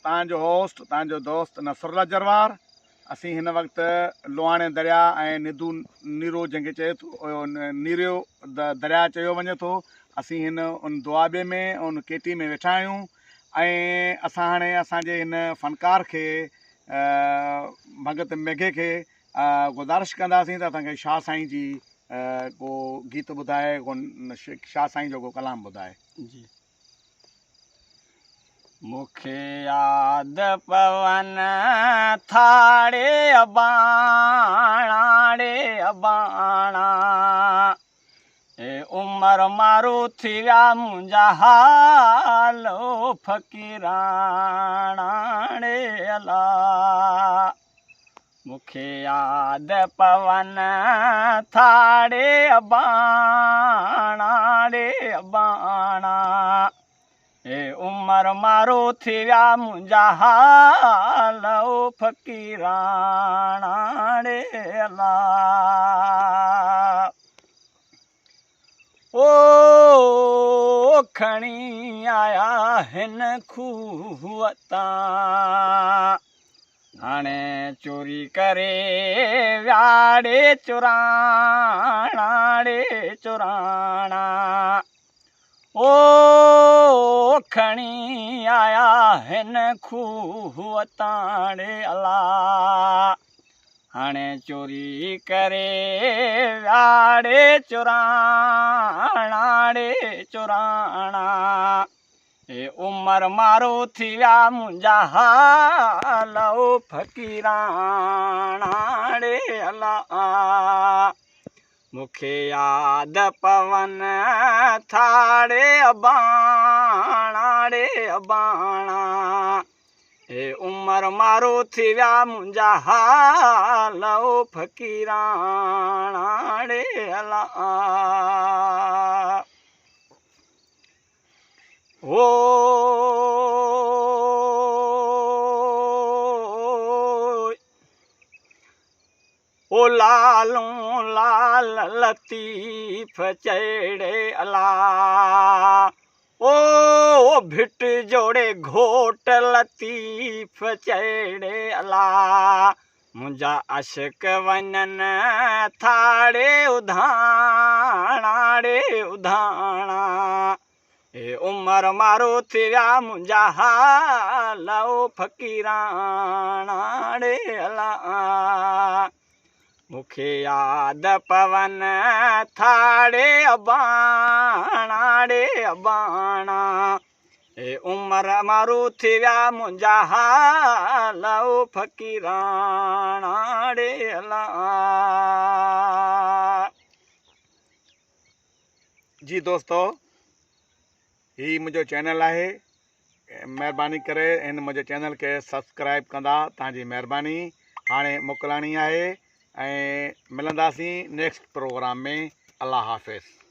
तव्हांजो होस्ट तव्हांजो दोस्त नसरुल्ला जरवार। असीं हिन वक़्तु लोहाणे दरिया ऐं निधू नीरो जंहिंखे चए थो नीरो दरिया चयो वञे थो। असीं हिन उन दुआबे में उन केटी में वेठा आहियूं ऐं असां हाणे असांजे हिन फ़नकार खे भगत मेघे खे गुज़ारिश कंदासीं त असांखे शाह साईं जी को गीत ॿुधाए, को शाह साईं जो को कलाम ॿुधाए। जी। मूंखे यादि पवन थाड़े अबाणा रे अबाणा, ए उमर मारू थी विया मुंहिंजा हालो फ़क़ीराणा रे अला। मूंखे यादि पवन थाड़े अबाणा रे अबाणा, ए उमर मारो थी विया मुंहिंजा हालो फ़क़ीराणा रे अला। ओ खणी आया हिन खूह तां, हाणे चोरी करे वियाड़े चुराणा रे चुराणा। ओ खणी आया हिन खूह तां रे अला, हाणे चोरी करे वियाड़े चुराणा रे चुराणा। ए उमर मारो थी विया मुंहिंजा हालो फ़क़ीराणा रे अला। मूंखे यादि पवन थाड़े अबाणा रे अबाणा, ए उमर मारो थी विया मुंहिंजा हालो फ़क़ीराणा रे अला। ओ लालूं लाल लतीफ़ चढ़े अला, ओ भिट जोड़े घोट लतीफ़ चढ़े अला। मुंहिंजा अशक वञनि थाड़े उधाणा रे उधाणा, ए उमर मारो थी विया मुंहिंजा हालो फ़क़ीराणा रे अला। मूंखे यादि पवन थाड़े अबाणा रे अबाणा, ए उमर मारो थी विया मुंहिंजा हालो फ़क़ीराणा रे अला। जी दोस्तो, ही मुंहिंजो चैनल आहे। महिरबानी करे हिन मुंहिंजे चैनल खे सब्सक्राइब कंदा, तव्हांजी महिरबानी। हाणे मोकिलाणी आहे ऐं मिलंदासीं नेक्स्ट प्रोग्राम में। अल्लाह हाफ़िज़।